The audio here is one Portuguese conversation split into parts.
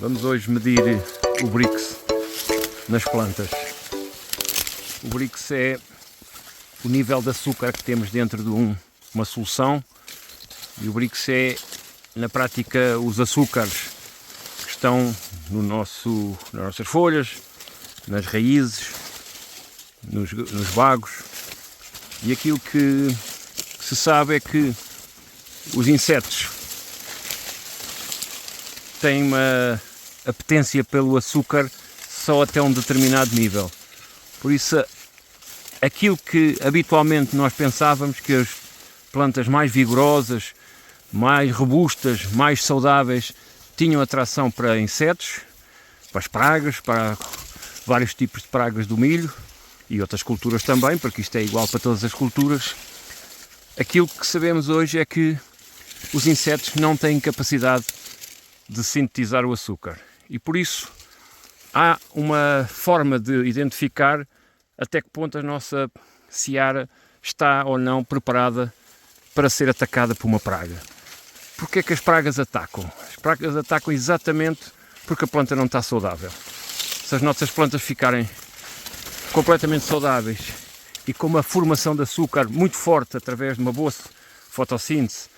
Vamos hoje medir o Brix nas plantas. O Brix é o nível de açúcar que temos dentro de uma solução, e o Brix é, na prática, os açúcares que estão nas nossas folhas, nas raízes, nos bagos. E aquilo que se sabe é que os insetos têm uma apetência pelo açúcar só até um determinado nível. Por isso, aquilo que habitualmente nós pensávamos que as plantas mais vigorosas, mais robustas, mais saudáveis tinham atração para insetos, para as pragas, para vários tipos de pragas do milho e outras culturas também, porque isto é igual para todas as culturas. Aquilo que sabemos hoje é que os insetos não têm capacidade de sintetizar o açúcar, e por isso há uma forma de identificar até que ponto a nossa seara está ou não preparada para ser atacada por uma praga. Porque é que as pragas atacam? As pragas atacam exatamente porque a planta não está saudável. Se as nossas plantas ficarem completamente saudáveis e com uma formação de açúcar muito forte através de uma boa fotossíntese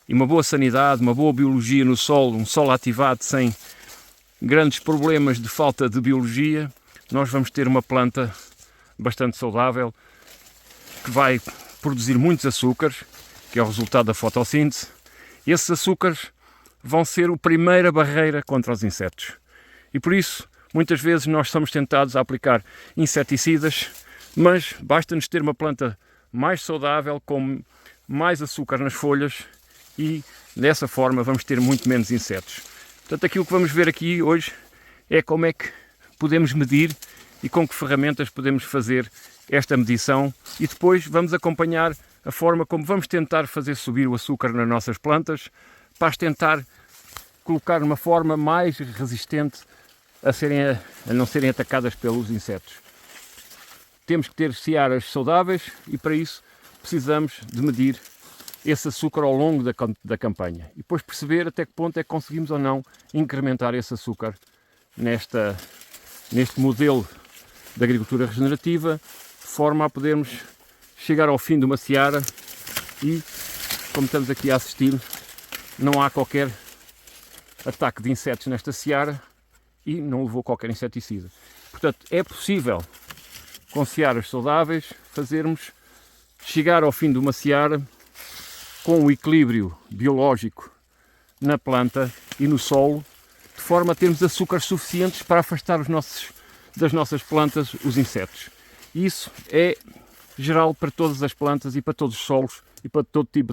e uma boa sanidade, uma boa biologia no solo, um solo ativado sem grandes problemas de falta de biologia, nós vamos ter uma planta bastante saudável que vai produzir muitos açúcares, que é o resultado da fotossíntese. E esses açúcares vão ser a primeira barreira contra os insetos. E por isso, muitas vezes nós somos tentados a aplicar inseticidas, mas basta-nos ter uma planta mais saudável, com mais açúcar nas folhas, e dessa forma vamos ter muito menos insetos. Portanto, aquilo que vamos ver aqui hoje é como é que podemos medir e com que ferramentas podemos fazer esta medição, e depois vamos acompanhar a forma como vamos tentar fazer subir o açúcar nas nossas plantas, para as tentar colocar numa forma mais resistente a não serem atacadas pelos insetos. Temos que ter searas saudáveis, e para isso precisamos de medir esse açúcar ao longo da campanha e depois perceber até que ponto é que conseguimos ou não incrementar esse açúcar neste modelo de agricultura regenerativa, de forma a podermos chegar ao fim de uma seara e, como estamos aqui a assistir, não há qualquer ataque de insetos nesta seara e não levou qualquer inseticida. Portanto, é possível, com searas saudáveis, chegar ao fim de uma seara com o equilíbrio biológico na planta e no solo, de forma a termos açúcares suficientes para afastar das nossas plantas os insetos. E isso é geral para todas as plantas e para todos os solos e para todo tipo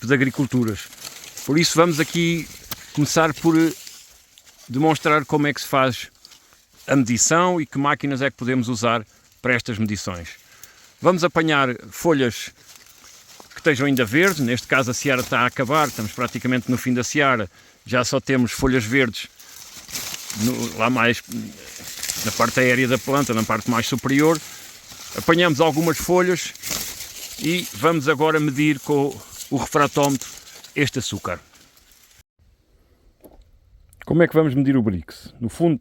de agriculturas. Por isso vamos aqui começar por demonstrar como é que se faz a medição e que máquinas é que podemos usar para estas medições. Vamos apanhar folhas que estejam ainda verdes, neste caso a seara está a acabar, estamos praticamente no fim da seara, já só temos folhas verdes lá mais na parte aérea da planta, na parte mais superior. Apanhamos algumas folhas e vamos agora medir com o refratómetro este açúcar. Como é que vamos medir o Brix? No fundo,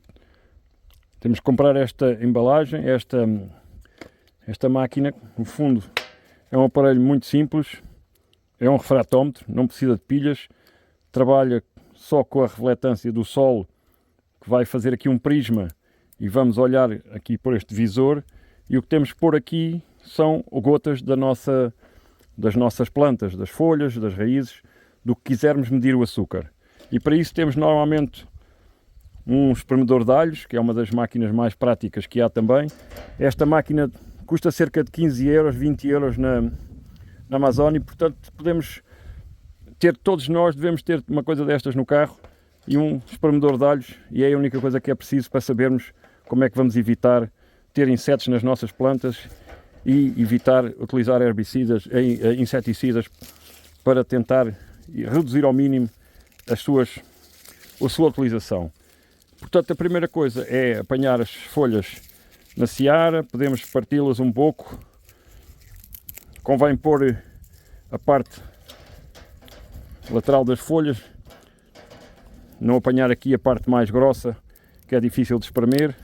temos que comprar esta embalagem, esta máquina. No fundo, é um aparelho muito simples, é um refratómetro, não precisa de pilhas, trabalha só com a refletância do sol, que vai fazer aqui um prisma, e vamos olhar aqui por este visor, e o que temos por aqui são gotas das nossas plantas, das folhas, das raízes, do que quisermos medir o açúcar. E para isso temos normalmente um espremedor de alhos, que é uma das máquinas mais práticas que há também. Esta máquina custa cerca de 15 euros, 20 euros na Amazónia, e portanto todos nós devemos ter uma coisa destas no carro e um espremedor de alhos, e é a única coisa que é preciso para sabermos como é que vamos evitar ter insetos nas nossas plantas e evitar utilizar inseticidas para tentar reduzir ao mínimo a sua utilização. Portanto, a primeira coisa é apanhar as folhas na seara, podemos parti-las um pouco, convém pôr a parte lateral das folhas não apanhar aqui a parte mais grossa, que é difícil de espremer.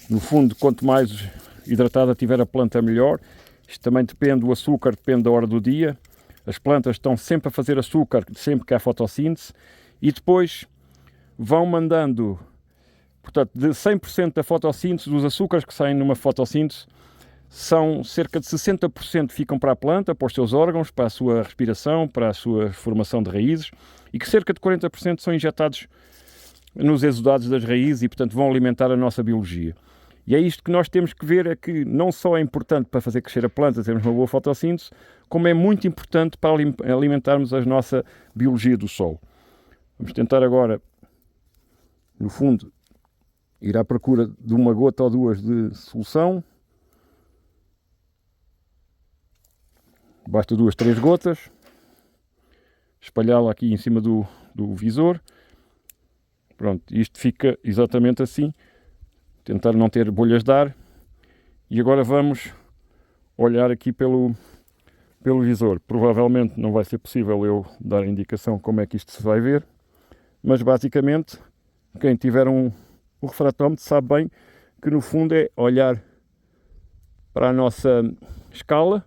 No fundo, quanto mais hidratada tiver a planta, melhor. Isto também depende, o açúcar depende da hora do dia. As plantas estão sempre a fazer açúcar, sempre que há fotossíntese. E depois vão mandando, portanto, de 100% da fotossíntese, dos açúcares que saem numa fotossíntese, são cerca de 60% ficam para a planta, para os seus órgãos, para a sua respiração, para a sua formação de raízes, e que cerca de 40% são injetados nos exudados das raízes e, portanto, vão alimentar a nossa biologia. E é isto que nós temos que ver, é que não só é importante para fazer crescer a planta, termos uma boa fotossíntese, como é muito importante para alimentarmos a nossa biologia do solo. Vamos tentar agora, no fundo, ir à procura de uma gota ou duas de solução. Basta 2, 3 gotas. Espalhá-la aqui em cima do visor. Pronto, isto fica exatamente assim. Tentar não ter bolhas de ar. E agora vamos olhar aqui pelo visor. Provavelmente não vai ser possível eu dar a indicação como é que isto se vai ver. Mas basicamente, quem tiver um refratómetro sabe bem que no fundo é olhar para a nossa escala.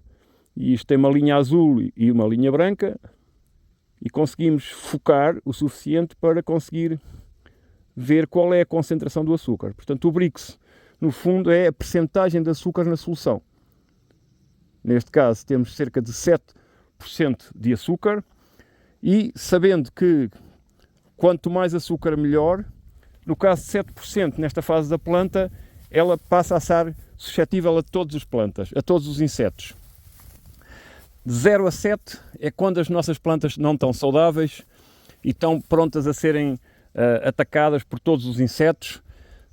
E isto tem uma linha azul e uma linha branca. E conseguimos focar o suficiente para conseguir ver qual é a concentração do açúcar. Portanto, o Brix, no fundo, é a percentagem de açúcar na solução. Neste caso, temos cerca de 7% de açúcar e sabendo que quanto mais açúcar, melhor. No caso de 7%, nesta fase da planta, ela passa a ser suscetível a todas as plantas, a todos os insetos. De 0 a 7 é quando as nossas plantas não estão saudáveis e estão prontas a serem atacadas por todos os insetos.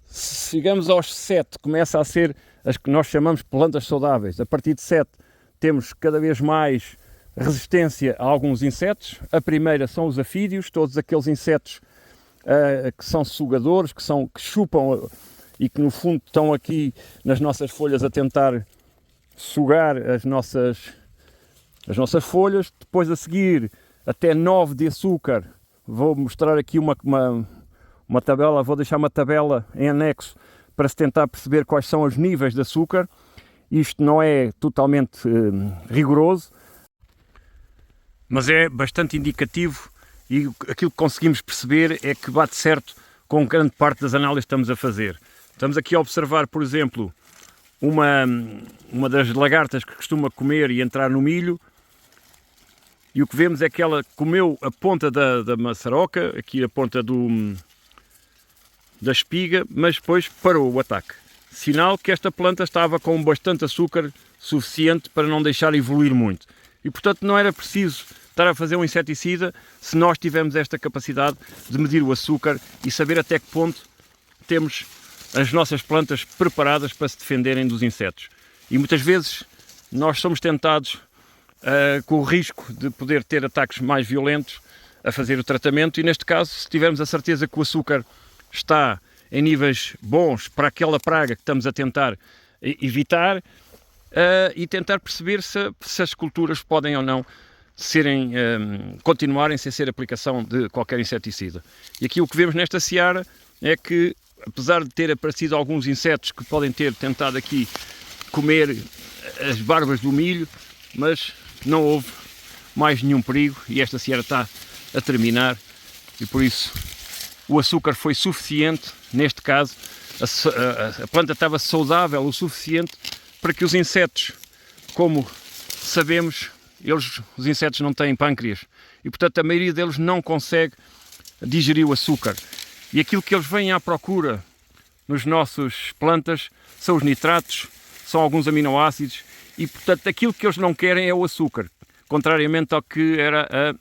Se chegamos aos 7, começa a ser as que nós chamamos plantas saudáveis. A partir de 7 temos cada vez mais resistência a alguns insetos. A primeira são os afídeos, todos aqueles insetos que são sugadores, que chupam e que no fundo estão aqui nas nossas folhas a tentar sugar as nossas folhas. Depois a seguir até 9 de açúcar. Vou mostrar aqui uma tabela, vou deixar uma tabela em anexo para se tentar perceber quais são os níveis de açúcar. Isto não é totalmente rigoroso, mas é bastante indicativo e aquilo que conseguimos perceber é que bate certo com grande parte das análises que estamos a fazer. Estamos aqui a observar, por exemplo, uma das lagartas que costuma comer e entrar no milho. E o que vemos é que ela comeu a ponta da maçaroca, aqui a ponta da espiga, mas depois parou o ataque. Sinal que esta planta estava com bastante açúcar suficiente para não deixar evoluir muito. E portanto não era preciso estar a fazer um inseticida se nós tivermos esta capacidade de medir o açúcar e saber até que ponto temos as nossas plantas preparadas para se defenderem dos insetos. E muitas vezes nós somos tentados com o risco de poder ter ataques mais violentos a fazer o tratamento e neste caso, se tivermos a certeza que o açúcar está em níveis bons para aquela praga que estamos a tentar evitar e tentar perceber se as culturas podem ou não continuarem sem ser aplicação de qualquer inseticida. E aqui o que vemos nesta seara é que, apesar de ter aparecido alguns insetos que podem ter tentado aqui comer as barbas do milho, mas não houve mais nenhum perigo e esta seara está a terminar e por isso o açúcar foi suficiente. Neste caso a planta estava saudável o suficiente para que os insetos, como sabemos, os insetos não têm pâncreas e portanto a maioria deles não consegue digerir o açúcar e aquilo que eles vêm à procura nos nossos plantas são os nitratos, são alguns aminoácidos e portanto aquilo que eles não querem é o açúcar, contrariamente ao que era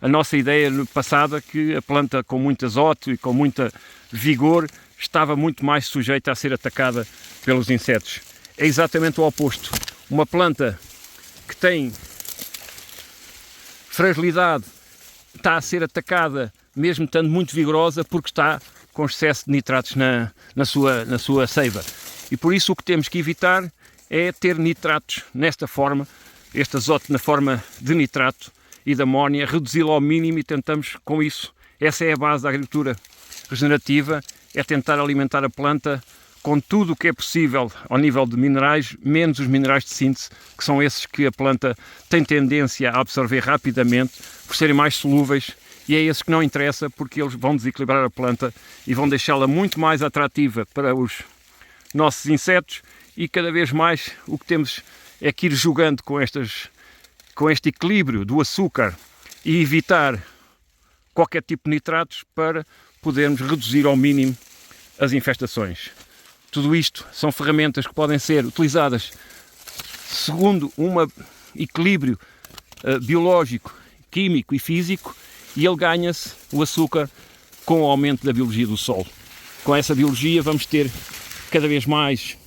a nossa ideia passada, que a planta com muito azoto e com muito vigor estava muito mais sujeita a ser atacada pelos insetos. É exatamente o oposto. Uma planta que tem fragilidade está a ser atacada mesmo estando muito vigorosa porque está com excesso de nitratos na sua seiva. E por isso o que temos que evitar é ter nitratos nesta forma este azoto na forma de nitrato e de amónia, reduzi-lo ao mínimo e tentamos com isso. Essa é a base da agricultura regenerativa, é tentar alimentar a planta com tudo o que é possível ao nível de minerais, menos os minerais de síntese, que são esses que a planta tem tendência a absorver rapidamente, por serem mais solúveis, e é esses que não interessa, porque eles vão desequilibrar a planta e vão deixá-la muito mais atrativa para os nossos insetos, e cada vez mais o que temos é que ir jogando com este equilíbrio do açúcar e evitar qualquer tipo de nitratos para podermos reduzir ao mínimo as infestações. Tudo isto são ferramentas que podem ser utilizadas segundo um equilíbrio biológico, químico e físico, e ele ganha-se, o açúcar, com o aumento da biologia do solo. Com essa biologia vamos ter cada vez mais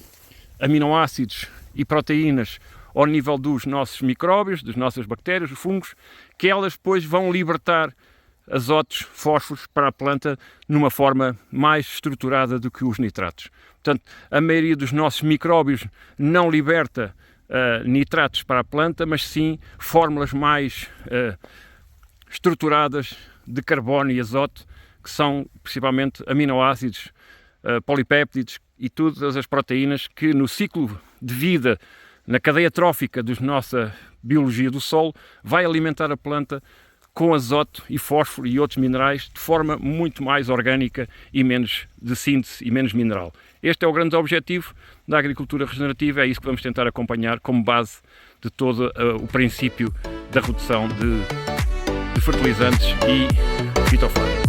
aminoácidos e proteínas ao nível dos nossos micróbios, das nossas bactérias, dos fungos, que elas depois vão libertar azotos, fósforos para a planta numa forma mais estruturada do que os nitratos. Portanto, a maioria dos nossos micróbios não liberta nitratos para a planta, mas sim fórmulas mais estruturadas de carbono e azoto, que são principalmente aminoácidos, polipéptidos e todas as proteínas que no ciclo de vida, na cadeia trófica da nossa biologia do solo, vai alimentar a planta com azoto e fósforo e outros minerais de forma muito mais orgânica e menos de síntese e menos mineral. Este é o grande objetivo da agricultura regenerativa, é isso que vamos tentar acompanhar como base de todo o princípio da redução de fertilizantes e fitofármacos.